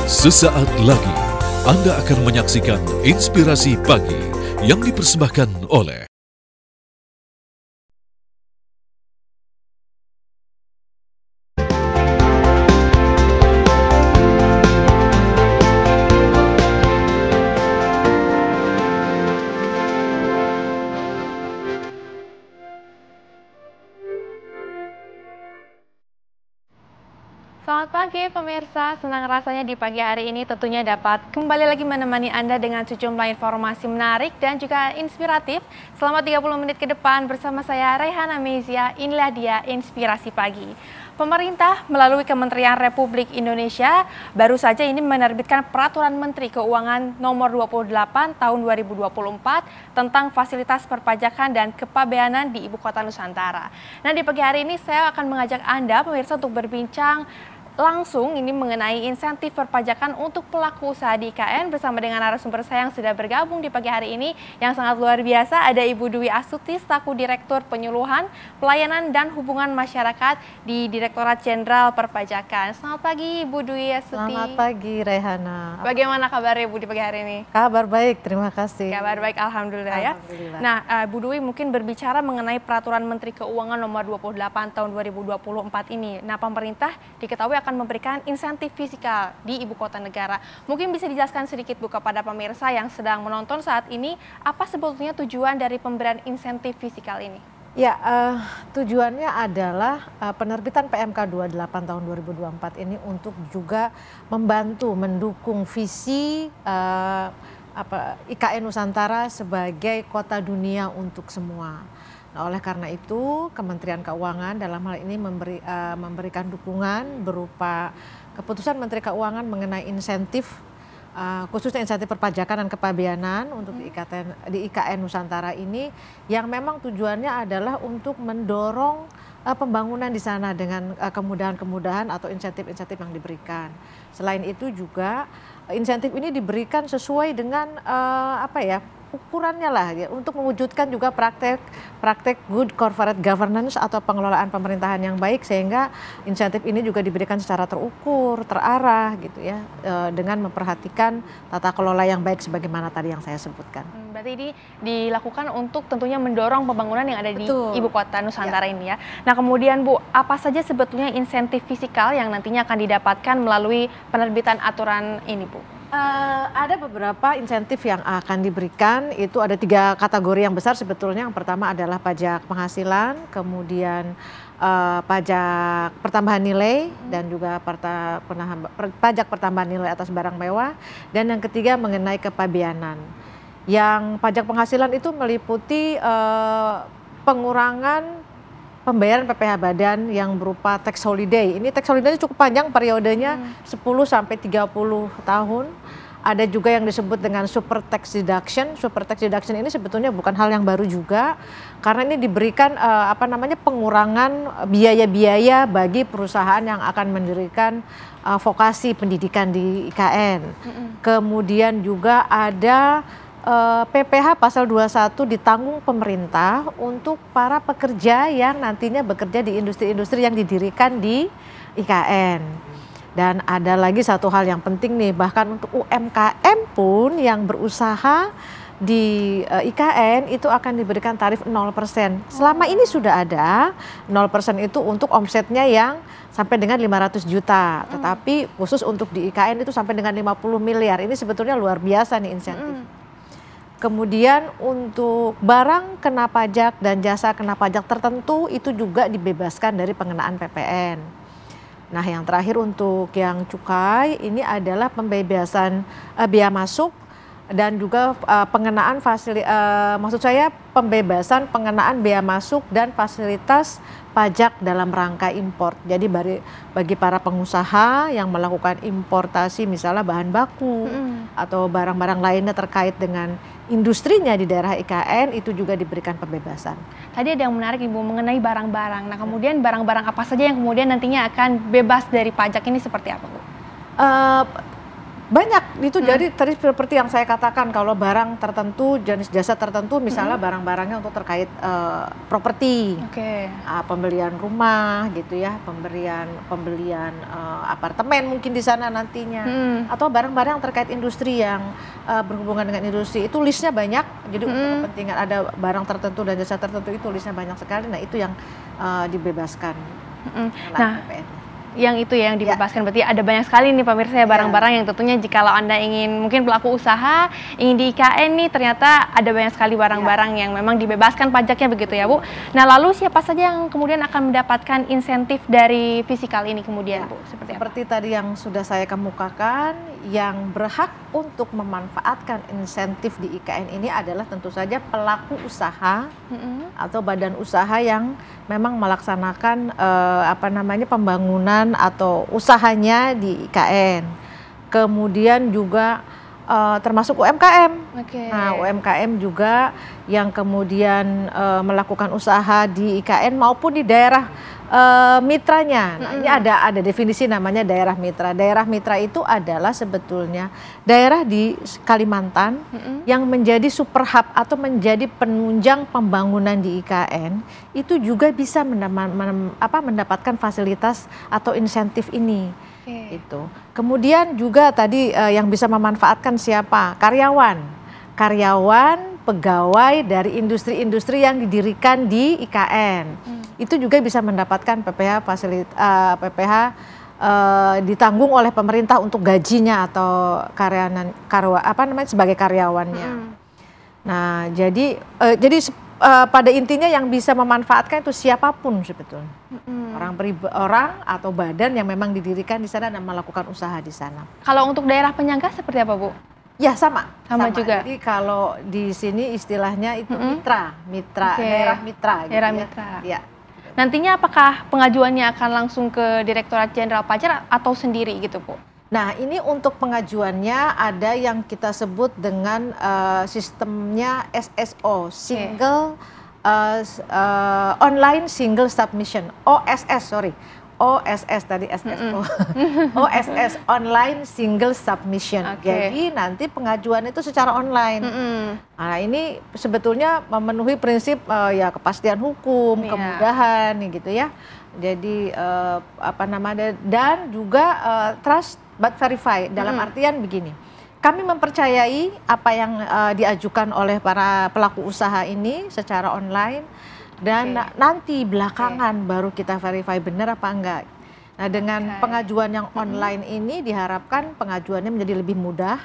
Sesaat lagi Anda akan menyaksikan Inspirasi Pagi yang dipersembahkan oleh Selamat pagi pemirsa, senang rasanya di pagi hari ini tentunya dapat kembali lagi menemani Anda dengan sejumlah informasi menarik dan juga inspiratif selama 30 menit ke depan bersama saya Reihana Mezia. Inilah dia Inspirasi Pagi. Pemerintah melalui Kementerian Republik Indonesia baru saja ini menerbitkan Peraturan Menteri Keuangan Nomor 28 Tahun 2024 tentang fasilitas perpajakan dan kepabeanan di Ibu Kota Nusantara. Nah, di pagi hari ini saya akan mengajak Anda pemirsa untuk berbincang langsung ini mengenai insentif perpajakan untuk pelaku usaha di IKN bersama dengan narasumber saya yang sudah bergabung di pagi hari ini yang sangat luar biasa. Ada Ibu Dwi Astuti selaku Direktur Penyuluhan, Pelayanan dan Hubungan Masyarakat di Direktorat Jenderal Perpajakan. Selamat pagi Ibu Dwi Astuti. Selamat pagi Reihana. Bagaimana kabarnya Ibu di pagi hari ini? Kabar baik, terima kasih. Kabar baik, alhamdulillah ya. Alhamdulillah. Nah, Bu Dwi mungkin berbicara mengenai Peraturan Menteri Keuangan Nomor 28 Tahun 2024 ini. Nah, pemerintah diketahui akan memberikan insentif fiskal di ibu kota negara. Mungkin bisa dijelaskan sedikit Bu kepada pemirsa yang sedang menonton saat ini, apa sebetulnya tujuan dari pemberian insentif fiskal ini? Ya, tujuannya adalah penerbitan PMK 28 tahun 2024 ini untuk juga membantu mendukung visi IKN Nusantara sebagai kota dunia untuk semua. Nah, oleh karena itu Kementerian Keuangan dalam hal ini memberikan dukungan berupa keputusan Menteri Keuangan mengenai insentif khususnya insentif perpajakan dan kepabeanan untuk di IKN Nusantara ini yang memang tujuannya adalah untuk mendorong pembangunan di sana dengan kemudahan-kemudahan atau insentif-insentif yang diberikan. Selain itu juga insentif ini diberikan sesuai dengan ukurannya lah ya, untuk mewujudkan juga praktek good corporate governance atau pengelolaan pemerintahan yang baik, sehingga insentif ini juga diberikan secara terukur, terarah gitu ya, dengan memperhatikan tata kelola yang baik sebagaimana tadi yang saya sebutkan. Berarti ini dilakukan untuk tentunya mendorong pembangunan yang ada di Ibu Kota Nusantara ini ya. Nah, kemudian Bu, apa saja sebetulnya insentif fiskal yang nantinya akan didapatkan melalui penerbitan aturan ini Bu? Ada beberapa insentif yang akan diberikan, itu ada 3 kategori yang besar sebetulnya. Yang pertama adalah pajak penghasilan, kemudian pajak pertambahan nilai, dan juga pajak pertambahan nilai atas barang mewah, dan yang ketiga mengenai kepabeanan. Yang pajak penghasilan itu meliputi pengurangan pembayaran PPh badan yang berupa tax holiday. Ini tax holiday cukup panjang periodenya, 10 sampai 30 tahun. Ada juga yang disebut dengan super tax deduction. Super tax deduction ini sebetulnya bukan hal yang baru juga, karena ini diberikan pengurangan biaya-biaya bagi perusahaan yang akan mendirikan vokasi pendidikan di IKN. Kemudian juga ada PPh pasal 21 ditanggung pemerintah untuk para pekerja yang nantinya bekerja di industri-industri yang didirikan di IKN. Dan ada lagi satu hal yang penting nih, bahkan untuk UMKM pun yang berusaha di IKN itu akan diberikan tarif 0%. Selama ini sudah ada 0% itu untuk omsetnya yang sampai dengan 500 juta. Tetapi khusus untuk di IKN itu sampai dengan 50 miliar. Ini sebetulnya luar biasa nih insentif. Kemudian untuk barang kena pajak dan jasa kena pajak tertentu itu juga dibebaskan dari pengenaan PPN. Nah, yang terakhir untuk yang cukai ini adalah pembebasan bea masuk dan juga pengenaan pembebasan pengenaan bea masuk dan fasilitas pajak dalam rangka impor. Jadi bagi para pengusaha yang melakukan importasi misalnya bahan baku atau barang-barang lainnya terkait dengan industrinya di daerah IKN itu juga diberikan pembebasan. Tadi ada yang menarik Ibu mengenai barang-barang. Nah, kemudian barang-barang apa saja yang kemudian nantinya akan bebas dari pajak ini seperti apa Bu? Banyak itu. Jadi tadi seperti yang saya katakan, kalau barang tertentu, jenis jasa tertentu, misalnya barang-barangnya untuk terkait properti, pembelian rumah gitu ya, pembelian apartemen mungkin di sana nantinya, atau barang-barang terkait industri yang berhubungan dengan industri, itu listnya banyak. Jadi untuk kepentingan ada barang tertentu dan jasa tertentu itu listnya banyak sekali. Nah itu yang dibebaskan. Nah, yang itu ya yang dibebaskan, berarti ada banyak sekali nih pemirsa ya barang-barang yang tentunya jikalau Anda ingin, mungkin pelaku usaha ingin di IKN nih, ternyata ada banyak sekali barang-barang yang memang dibebaskan pajaknya begitu ya Bu. Nah lalu siapa saja yang kemudian akan mendapatkan insentif dari fisikal ini kemudian Bu? Seperti tadi yang sudah saya kemukakan, yang berhak untuk memanfaatkan insentif di IKN ini adalah tentu saja pelaku usaha atau badan usaha yang memang melaksanakan pembangunan atau usahanya di IKN. Kemudian juga termasuk UMKM. Nah, UMKM juga yang kemudian melakukan usaha di IKN maupun di daerah mitranya. Nah, ini ada definisi namanya daerah mitra. Daerah mitra itu adalah sebetulnya daerah di Kalimantan yang menjadi super hub atau menjadi penunjang pembangunan di IKN, itu juga bisa mendapatkan fasilitas atau insentif ini. Itu. Kemudian juga tadi yang bisa memanfaatkan siapa? Karyawan, pegawai dari industri-industri yang didirikan di IKN. Itu juga bisa mendapatkan PPh ditanggung oleh pemerintah untuk gajinya atau sebagai karyawannya. Nah, jadi pada intinya yang bisa memanfaatkan itu siapapun sebetulnya. Orang atau badan yang memang didirikan di sana dan melakukan usaha di sana. Kalau untuk daerah penyangga seperti apa, Bu? Ya sama juga. Jadi kalau di sini istilahnya itu daerah mitra. Daerah mitra. Ya. Nantinya apakah pengajuannya akan langsung ke Direktorat Jenderal Pajak atau sendiri gitu, Bu? Nah, ini untuk pengajuannya ada yang kita sebut dengan sistemnya SSO, Online Single Submission, OSS tadi SSO, OSS Online Single Submission. Jadi nanti pengajuan itu secara online. Nah, ini sebetulnya memenuhi prinsip kepastian hukum, kemudahan gitu ya. Jadi dan juga trust but verify, dalam artian begini. Kami mempercayai apa yang diajukan oleh para pelaku usaha ini secara online, dan nanti belakangan baru kita verify benar apa enggak. Nah, dengan pengajuan yang online ini diharapkan pengajuannya menjadi lebih mudah.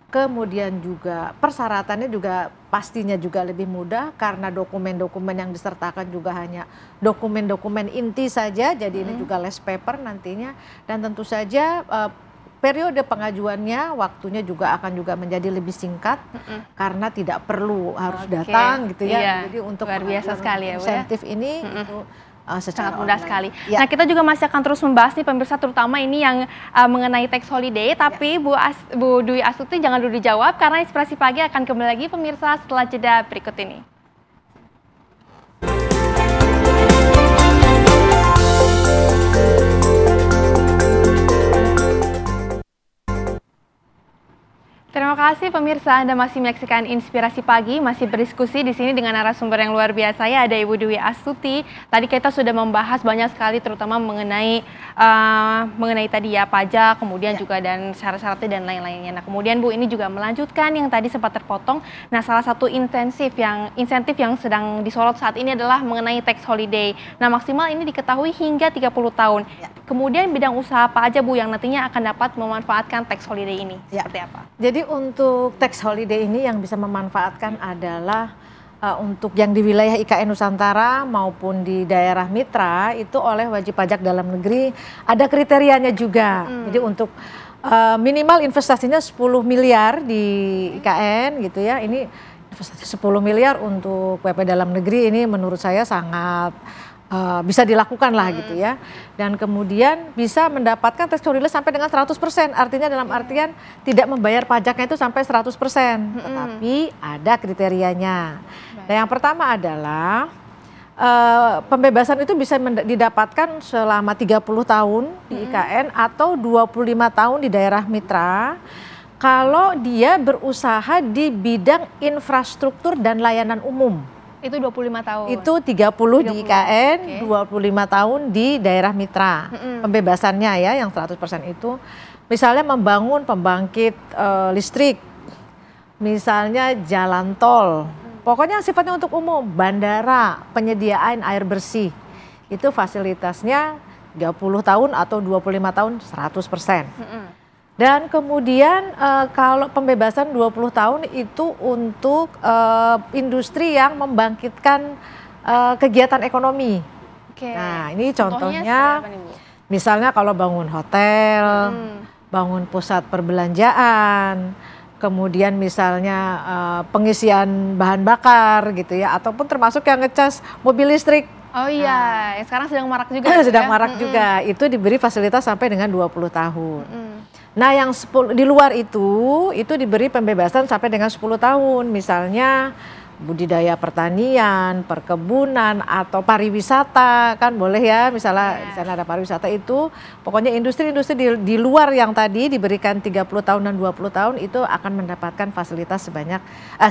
Kemudian juga persyaratannya juga pastinya juga lebih mudah, karena dokumen-dokumen yang disertakan juga hanya dokumen-dokumen inti saja. Jadi ini juga less paper nantinya, dan tentu saja periode pengajuannya waktunya juga akan menjadi lebih singkat, karena tidak perlu harus datang gitu ya. Jadi untuk luar biasa sekali ya, Bu, insentif ini itu secara sangat mudah sekali. Nah, kita juga masih akan terus membahas nih pemirsa, terutama ini yang mengenai tax holiday. Tapi Bu Dwi Astuti jangan dulu dijawab, karena Inspirasi Pagi akan kembali lagi pemirsa setelah jeda berikut ini. Terima kasih pemirsa, Anda masih menyaksikan Inspirasi Pagi, masih berdiskusi di sini dengan narasumber yang luar biasa ya, ada Ibu Dwi Astuti. Tadi kita sudah membahas banyak sekali, terutama mengenai tadi ya pajak, kemudian juga dan syarat-syaratnya dan lain-lainnya. Nah, kemudian Bu ini juga melanjutkan yang tadi sempat terpotong. Nah, salah satu insentif yang sedang disorot saat ini adalah mengenai tax holiday. Nah, maksimal ini diketahui hingga 30 tahun. Kemudian bidang usaha apa aja Bu yang nantinya akan dapat memanfaatkan tax holiday ini? Seperti apa? Jadi untuk tax holiday ini yang bisa memanfaatkan adalah untuk yang di wilayah IKN Nusantara maupun di daerah mitra itu oleh wajib pajak dalam negeri, ada kriterianya juga. Jadi untuk minimal investasinya 10 miliar di IKN gitu ya. Ini investasi 10 miliar untuk WP dalam negeri ini menurut saya sangat bisa dilakukan lah gitu ya. Dan kemudian bisa mendapatkan tax holiday sampai dengan 100%. Artinya dalam artian tidak membayar pajaknya itu sampai 100%. Tetapi ada kriterianya. Nah, yang pertama adalah pembebasan itu bisa didapatkan selama 30 tahun di IKN atau 25 tahun di daerah mitra kalau dia berusaha di bidang infrastruktur dan layanan umum. Itu 25 tahun. Itu 30 di IKN, 25 tahun di daerah mitra. Pembebasannya ya yang 100% itu. Misalnya membangun pembangkit listrik, misalnya jalan tol, pokoknya sifatnya untuk umum, bandara, penyediaan air bersih. Itu fasilitasnya 30 tahun atau 25 tahun 100%. Dan kemudian kalau pembebasan 20 tahun itu untuk industri yang membangkitkan kegiatan ekonomi. Nah, ini contohnya misalnya kalau bangun hotel, bangun pusat perbelanjaan, kemudian misalnya pengisian bahan bakar gitu ya, ataupun termasuk yang ngecas mobil listrik. Oh iya, sekarang sedang marak juga. Sedang marak juga, itu diberi fasilitas sampai dengan 20 tahun. Nah yang di luar itu diberi pembebasan sampai dengan 10 tahun, misalnya budidaya pertanian, perkebunan, atau pariwisata, kan boleh ya, misalnya di sana ada pariwisata itu, pokoknya industri-industri di luar yang tadi diberikan 30 tahun dan 20 tahun itu akan mendapatkan fasilitas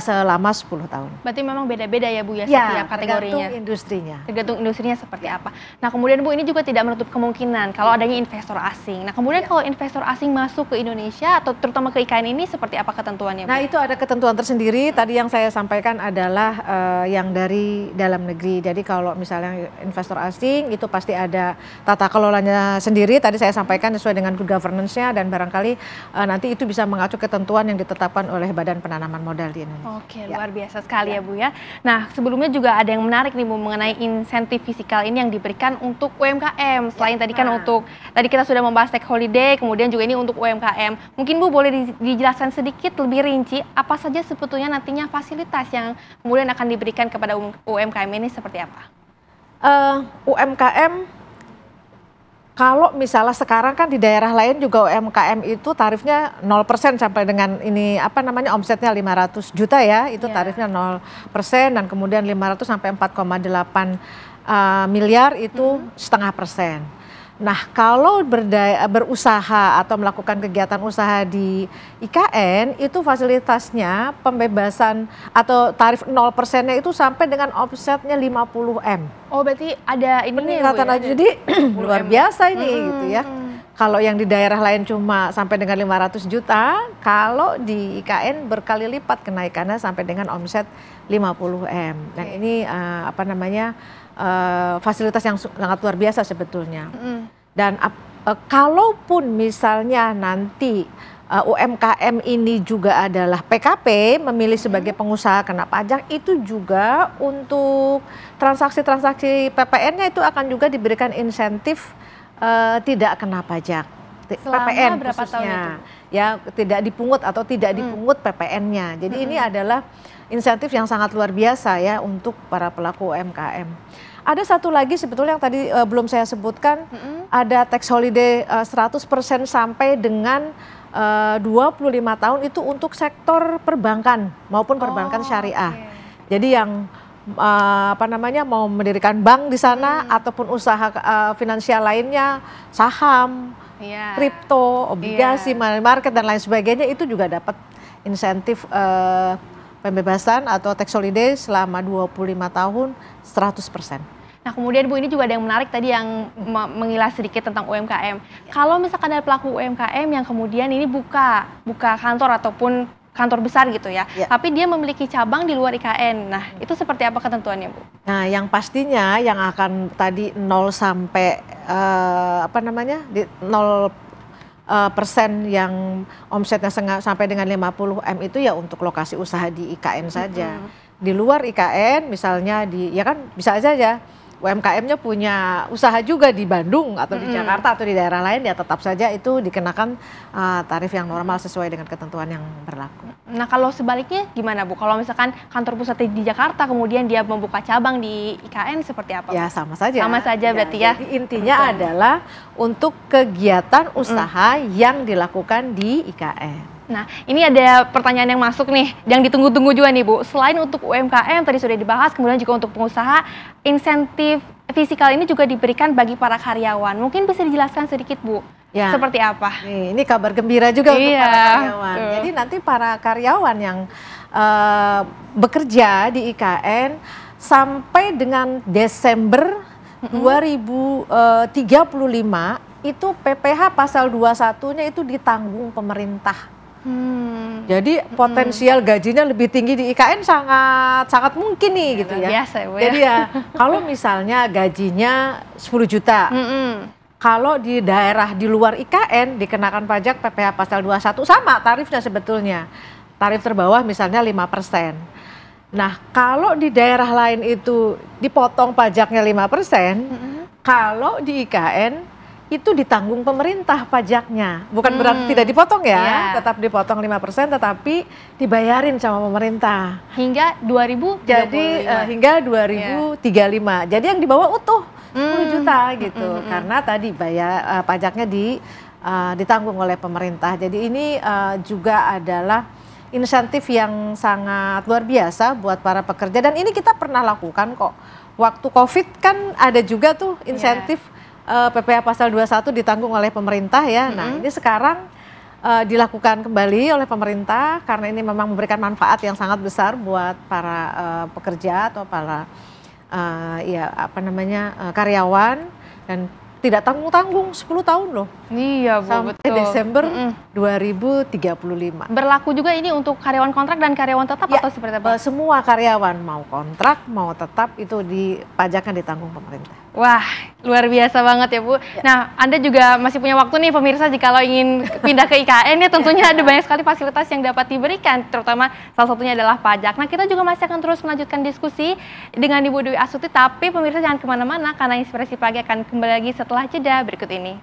selama 10 tahun. Berarti memang beda-beda ya Bu ya, setiap kategorinya. Tergantung industrinya. Tergantung industrinya seperti apa. Nah kemudian Bu, ini juga tidak menutup kemungkinan kalau adanya investor asing. Nah kemudian kalau investor asing masuk ke Indonesia atau terutama ke IKN ini seperti apa ketentuannya Bu? Nah itu ada ketentuan tersendiri, tadi yang saya sampaikan adalah yang dari dalam negeri. Jadi kalau misalnya investor asing itu pasti ada tata kelolanya sendiri. Tadi saya sampaikan sesuai dengan good governance-nya, dan barangkali nanti itu bisa mengacu ketentuan yang ditetapkan oleh Badan Penanaman Modal di Indonesia. Oke, luar biasa sekali ya Bu ya. Nah sebelumnya juga ada yang menarik nih Bu mengenai insentif fiskal ini yang diberikan untuk UMKM. Selain tadi kan tadi kita sudah membahas tax holiday, kemudian juga ini untuk UMKM. Mungkin Bu boleh dijelaskan sedikit lebih rinci apa saja sebetulnya nantinya fasilitas yang kemudian akan diberikan kepada UMKM ini seperti apa? UMKM, kalau misalnya sekarang kan di daerah lain juga UMKM itu tarifnya 0% sampai dengan ini omsetnya 500 juta ya, itu tarifnya 0%, dan kemudian 500 sampai 4,8 miliar itu 0,5%. Nah, kalau berusaha atau melakukan kegiatan usaha di IKN, itu fasilitasnya pembebasan atau tarif 0%-nya itu sampai dengan omsetnya 50 M. Oh, berarti ada ini peningkatan aja, jadi luar biasa ini gitu ya. Kalau yang di daerah lain cuma sampai dengan 500 juta, kalau di IKN berkali lipat kenaikannya sampai dengan omset 50 M. Dan ini fasilitas yang sangat luar biasa sebetulnya. Dan kalaupun misalnya nanti UMKM ini juga adalah PKP, memilih sebagai pengusaha kena pajak, itu juga untuk transaksi-transaksi PPN-nya itu akan juga diberikan insentif tidak kena pajak. Selama PPN berapa khususnya, tahun itu? ya tidak dipungut atau tidak dipungut PPN-nya. Jadi ini adalah insentif yang sangat luar biasa ya untuk para pelaku UMKM. Ada satu lagi sebetulnya yang tadi belum saya sebutkan, ada tax holiday 100% sampai dengan 25 tahun itu untuk sektor perbankan maupun perbankan syariah. Jadi yang mau mendirikan bank di sana ataupun usaha finansial lainnya, saham, kripto, obligasi, market dan lain sebagainya, itu juga dapat insentif pembebasan atau tax holiday selama 25 tahun 100%. Nah kemudian Bu, ini juga ada yang menarik tadi yang mengilas sedikit tentang UMKM. Kalau misalkan ada pelaku UMKM yang kemudian ini buka kantor ataupun kantor besar gitu ya, tapi dia memiliki cabang di luar IKN. Nah itu seperti apa ketentuannya Bu? Nah yang pastinya yang akan tadi 0 sampai 0% yang omsetnya sampai dengan 50 M itu ya untuk lokasi usaha di IKN saja. Di luar IKN misalnya bisa saja UMKM-nya punya usaha juga di Bandung atau di Jakarta atau di daerah lain, ya tetap saja itu dikenakan tarif yang normal sesuai dengan ketentuan yang berlaku. Nah kalau sebaliknya gimana Bu? Kalau misalkan kantor pusat di Jakarta kemudian dia membuka cabang di IKN seperti apa Bu? Ya sama saja. Sama saja berarti ya. Jadi intinya adalah untuk kegiatan usaha yang dilakukan di IKN. Nah, ini ada pertanyaan yang masuk nih, yang ditunggu-tunggu juga nih Bu. Selain untuk UMKM tadi sudah dibahas, kemudian juga untuk pengusaha, insentif fiskal ini juga diberikan bagi para karyawan. Mungkin bisa dijelaskan sedikit Bu, Ya. seperti apa? Ini kabar gembira juga untuk Iya, para karyawan. betul. Jadi nanti para karyawan yang bekerja di IKN sampai dengan Desember 2035 itu PPh pasal 21-nya itu ditanggung pemerintah. Jadi potensial gajinya lebih tinggi di IKN sangat mungkin nih gitu ya. Biasa ya Bu ya. Jadi ya kalau misalnya gajinya 10 juta. Kalau di daerah di luar IKN dikenakan pajak PPh pasal 21 sama tarifnya sebetulnya. Tarif terbawah misalnya 5%. Nah, kalau di daerah lain itu dipotong pajaknya 5%, kalau di IKN itu ditanggung pemerintah pajaknya. Bukan berarti tidak dipotong ya, tetap dipotong 5% tetapi dibayarin sama pemerintah. Hingga 2035. Jadi hingga 2035. Jadi yang dibawa utuh 10 juta gitu. Karena tadi pajaknya ditanggung oleh pemerintah. Jadi ini juga adalah insentif yang sangat luar biasa buat para pekerja dan ini kita pernah lakukan kok. Waktu Covid kan ada juga tuh insentif PPh pasal 21 ditanggung oleh pemerintah ya. Nah, ini sekarang dilakukan kembali oleh pemerintah karena ini memang memberikan manfaat yang sangat besar buat para pekerja atau para karyawan dan tidak tanggung-tanggung 10 tahun loh. Iya Bu, sampai betul. Desember 2035. Berlaku juga ini untuk karyawan kontrak dan karyawan tetap atau seperti apa? Semua karyawan mau kontrak mau tetap itu pajaknya ditanggung pemerintah. Wah, luar biasa banget ya Bu. Nah, Anda juga masih punya waktu nih pemirsa jikalau ingin pindah ke IKN ya tentunya ada banyak sekali fasilitas yang dapat diberikan, terutama salah satunya adalah pajak. Nah, kita juga masih akan terus melanjutkan diskusi dengan Ibu Dewi Astuti, tapi pemirsa jangan kemana-mana karena Inspirasi Pagi akan kembali lagi setelah jeda berikut ini.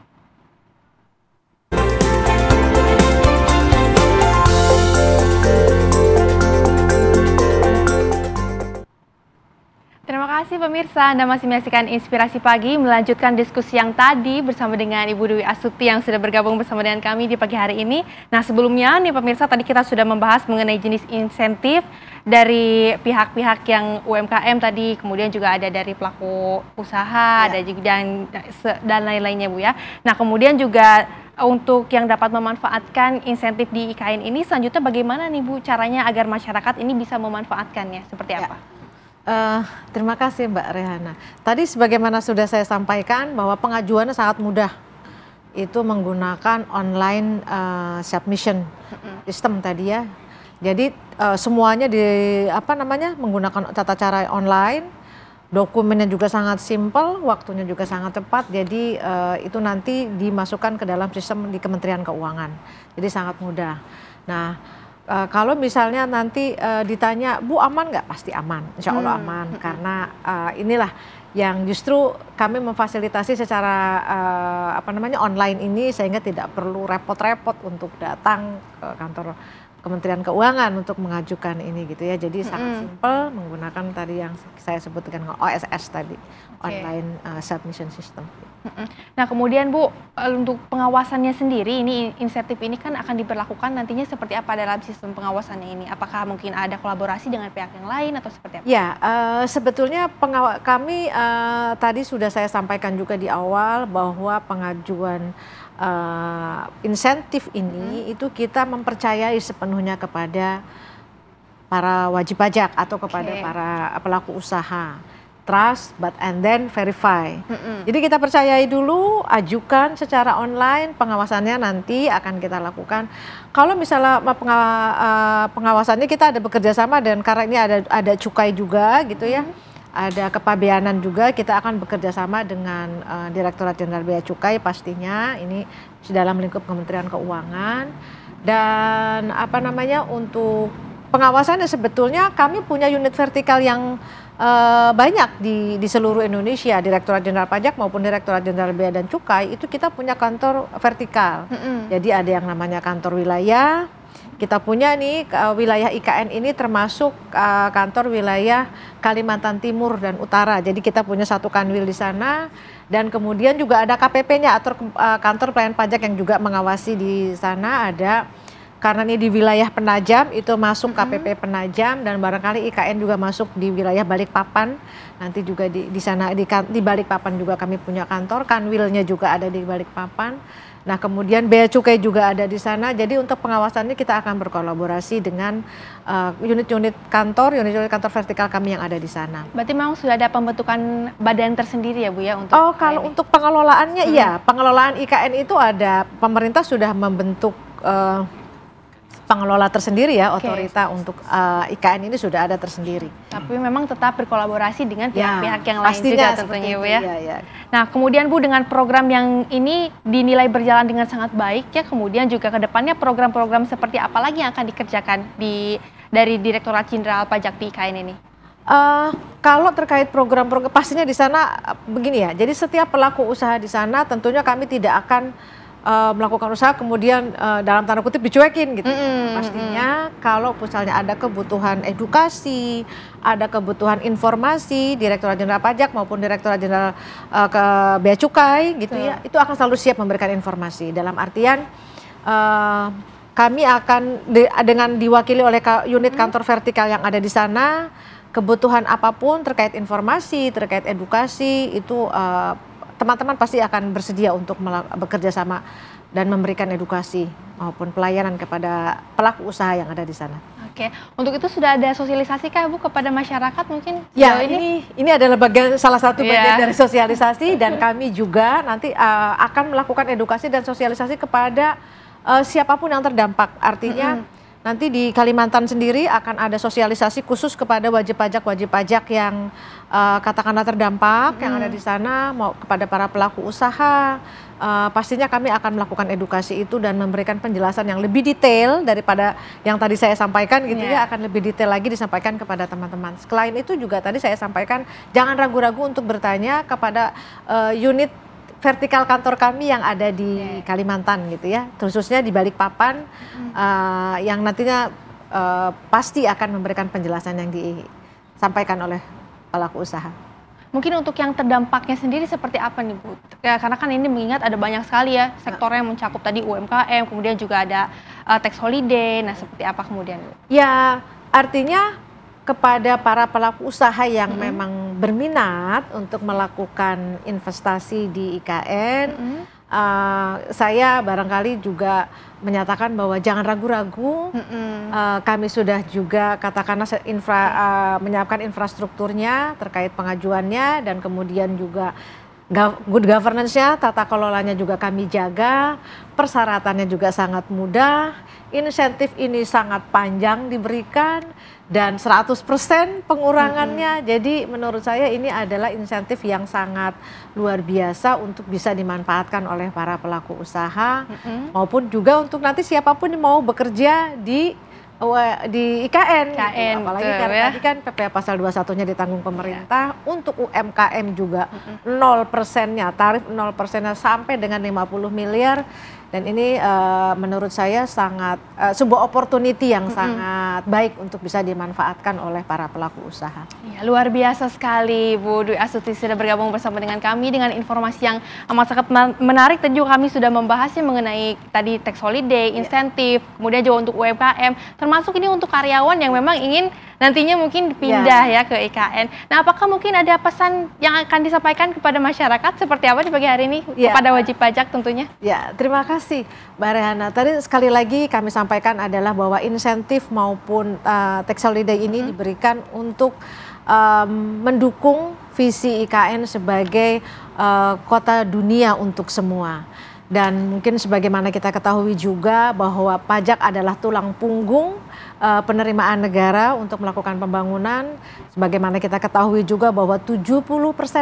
Terima kasih pemirsa, Anda masih menyaksikan Inspirasi Pagi, melanjutkan diskusi yang tadi bersama dengan Ibu Dewi Astuti yang sudah bergabung bersama dengan kami di pagi hari ini. Nah, sebelumnya nih pemirsa, tadi kita sudah membahas mengenai jenis insentif dari pihak-pihak yang UMKM tadi, kemudian juga ada dari pelaku usaha, ada juga dan lain-lainnya Bu ya. Nah, kemudian juga untuk yang dapat memanfaatkan insentif di IKN ini, selanjutnya bagaimana nih Bu caranya agar masyarakat ini bisa memanfaatkannya, seperti apa? Terima kasih Mbak Rehana. Tadi sebagaimana sudah saya sampaikan bahwa pengajuannya sangat mudah. Itu menggunakan online submission system tadi ya. Jadi semuanya menggunakan tata cara online. Dokumennya juga sangat simpel, waktunya juga sangat tepat. Jadi itu nanti dimasukkan ke dalam sistem di Kementerian Keuangan. Jadi sangat mudah. Nah, kalau misalnya nanti ditanya, Bu aman nggak? Pasti aman, insya Allah aman. Karena inilah yang justru kami memfasilitasi secara online ini sehingga tidak perlu repot-repot untuk datang ke kantor Kementerian Keuangan untuk mengajukan ini gitu ya. Jadi sangat simpel menggunakan tadi yang saya sebut dengan OSS tadi, online submission system. Nah kemudian Bu, untuk pengawasannya sendiri ini insentif ini kan akan diberlakukan nantinya seperti apa dalam sistem pengawasannya ini? Apakah mungkin ada kolaborasi dengan pihak yang lain atau seperti apa? Ya, sebetulnya kami tadi sudah saya sampaikan juga di awal bahwa pengajuan insentif ini itu kita mempercayai sepenuhnya kepada para wajib pajak atau kepada para pelaku usaha. Trust but and then verify. Jadi kita percayai dulu, ajukan secara online, pengawasannya nanti akan kita lakukan. Kalau misalnya pengawasannya kita ada bekerja sama dan karena ini ada cukai juga gitu ya. Ada kepabeanan juga, kita akan bekerja sama dengan Direktorat Jenderal Bea Cukai pastinya, ini dalam lingkup Kementerian Keuangan. Dan untuk pengawasannya sebetulnya kami punya unit vertikal yang banyak di seluruh Indonesia, Direktorat Jenderal Pajak maupun Direktorat Jenderal Bea dan Cukai itu kita punya kantor vertikal. Jadi ada yang namanya kantor wilayah. Kita punya nih wilayah IKN ini termasuk kantor wilayah Kalimantan Timur dan Utara. Jadi kita punya satu kanwil di sana dan kemudian juga ada KPP-nya atau kantor pelayanan pajak yang juga mengawasi di sana. Ada karena ini di wilayah Penajam, itu masuk KPP Penajam, dan barangkali IKN juga masuk di wilayah Balikpapan. Nanti juga di sana di Balikpapan juga kami punya kantor, Kanwilnya juga ada di Balikpapan. Nah, kemudian Bea Cukai juga ada di sana. Jadi untuk pengawasannya kita akan berkolaborasi dengan unit-unit kantor vertikal kami yang ada di sana. Berarti memang sudah ada pembentukan badan tersendiri ya Bu ya untuk kalau untuk pengelolaannya iya, pengelolaan IKN itu ada, pemerintah sudah membentuk pengelola tersendiri ya, otorita untuk IKN ini sudah ada tersendiri. Tapi memang tetap berkolaborasi dengan pihak-pihak yang lain juga tentunya Bu ya. Ya. Nah, kemudian Bu, dengan program yang ini dinilai berjalan dengan sangat baik ya, kemudian juga ke depannya program-program seperti apa lagi yang akan dikerjakan dari Direktorat Jenderal Pajak di IKN ini? Kalau terkait program-program pastinya di sana begini ya. Jadi setiap pelaku usaha di sana tentunya kami tidak akan melakukan usaha kemudian dalam tanda kutip dicuekin gitu. Pastinya kalau misalnya ada kebutuhan edukasi, ada kebutuhan informasi, Direktorat Jenderal Pajak maupun Direktorat Jenderal Bea Cukai gitu ya, itu akan selalu siap memberikan informasi. Dalam artian kami akan dengan diwakili oleh unit kantor vertikal yang ada di sana, kebutuhan apapun terkait informasi, terkait edukasi itu teman-teman pasti akan bersedia untuk bekerja sama dan memberikan edukasi maupun pelayanan kepada pelaku usaha yang ada di sana. Oke, untuk itu sudah ada sosialisasi kah Bu kepada masyarakat mungkin? Ya, ini adalah salah satu bagian dari sosialisasi, dan kami juga nanti akan melakukan edukasi dan sosialisasi kepada siapapun yang terdampak. Artinya nanti di Kalimantan sendiri akan ada sosialisasi khusus kepada wajib pajak yang katakanlah terdampak yang ada di sana, mau kepada para pelaku usaha. Pastinya kami akan melakukan edukasi itu dan memberikan penjelasan yang lebih detail daripada yang tadi saya sampaikan gitu ya, akan lebih detail lagi disampaikan kepada teman-teman. Selain itu juga tadi saya sampaikan jangan ragu-ragu untuk bertanya kepada unit vertikal kantor kami yang ada di Kalimantan gitu ya, khususnya di Balikpapan, yang nantinya pasti akan memberikan penjelasan yang disampaikan oleh pelaku usaha. Mungkin untuk yang terdampaknya sendiri seperti apa nih Bu? Ya, karena kan ini mengingat ada banyak sekali ya sektor yang mencakup tadi UMKM, kemudian juga ada tax holiday, nah seperti apa kemudian Bu? Ya, artinya kepada para pelaku usaha yang memang berminat untuk melakukan investasi di IKN, saya barangkali juga menyatakan bahwa jangan ragu-ragu. Kami sudah juga katakanlah menyiapkan infrastrukturnya terkait pengajuannya, dan kemudian juga good governance-nya, tata kelolanya juga kami jaga, persyaratannya juga sangat mudah, insentif ini sangat panjang diberikan, dan 100% pengurangannya. Jadi menurut saya ini adalah insentif yang sangat luar biasa untuk bisa dimanfaatkan oleh para pelaku usaha, maupun juga untuk nanti siapapun yang mau bekerja di IKN. Apalagi karena tadi kan PPh pasal 21-nya ditanggung pemerintah. Untuk UMKM juga 0%-nya, tarif 0%-nya sampai dengan 50 miliar. Dan ini menurut saya sangat sebuah opportunity yang sangat baik untuk bisa dimanfaatkan oleh para pelaku usaha. Ya, luar biasa sekali Bu Dwi Astuti sudah bergabung bersama dengan kami dengan informasi yang amat sangat menarik, dan juga kami sudah membahasnya mengenai tadi tax holiday, insentif, kemudian juga untuk UMKM, termasuk ini untuk karyawan yang memang ingin nantinya mungkin pindah ya ke IKN. Nah, apakah mungkin ada pesan yang akan disampaikan kepada masyarakat seperti apa di pagi hari ini kepada wajib pajak tentunya? Ya, terima kasih Mbak Rehana. Tadi sekali lagi kami sampaikan adalah bahwa insentif maupun tax holiday ini diberikan untuk mendukung visi IKN sebagai kota dunia untuk semua. Dan mungkin sebagaimana kita ketahui juga bahwa pajak adalah tulang punggung penerimaan negara untuk melakukan pembangunan. Sebagaimana kita ketahui juga bahwa 70%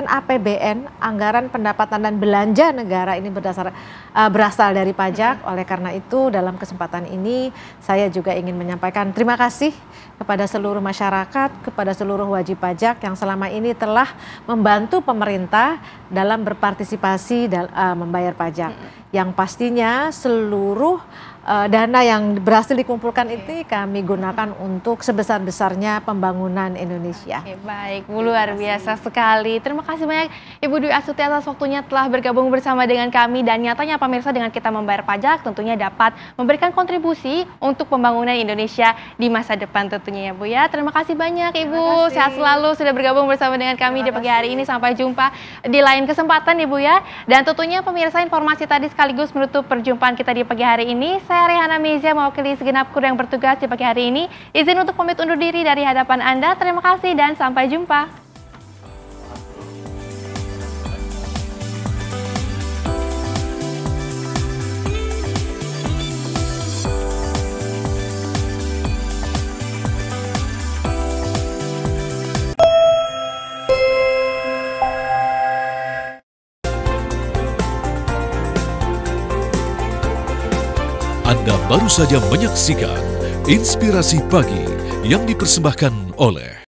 APBN, anggaran pendapatan dan belanja negara ini berasal dari pajak. Oleh karena itu dalam kesempatan ini saya juga ingin menyampaikan terima kasih kepada seluruh masyarakat, kepada seluruh wajib pajak yang selama ini telah membantu pemerintah dalam berpartisipasi membayar pajak. Yang pastinya seluruh dana yang berhasil dikumpulkan itu kami gunakan untuk sebesar-besarnya pembangunan Indonesia. Oke, baik, Bu, luar biasa sekali. Terima kasih banyak Ibu Dwi Astuti atas waktunya telah bergabung bersama dengan kami, dan nyatanya pemirsa dengan kita membayar pajak tentunya dapat memberikan kontribusi untuk pembangunan Indonesia di masa depan tentunya ya Bu ya. Terima kasih banyak Ibu, sehat selalu sudah bergabung bersama dengan kami di pagi hari ini. Sampai jumpa di lain kesempatan Ibu ya. Dan tentunya pemirsa, informasi tadi sekaligus menutup perjumpaan kita di pagi hari ini. Saya Rehana Mezia mewakili segenap kru yang bertugas di pagi hari ini. Izin untuk pamit undur diri dari hadapan Anda. Terima kasih dan sampai jumpa. Anda baru saja menyaksikan Inspirasi Pagi yang dipersembahkan oleh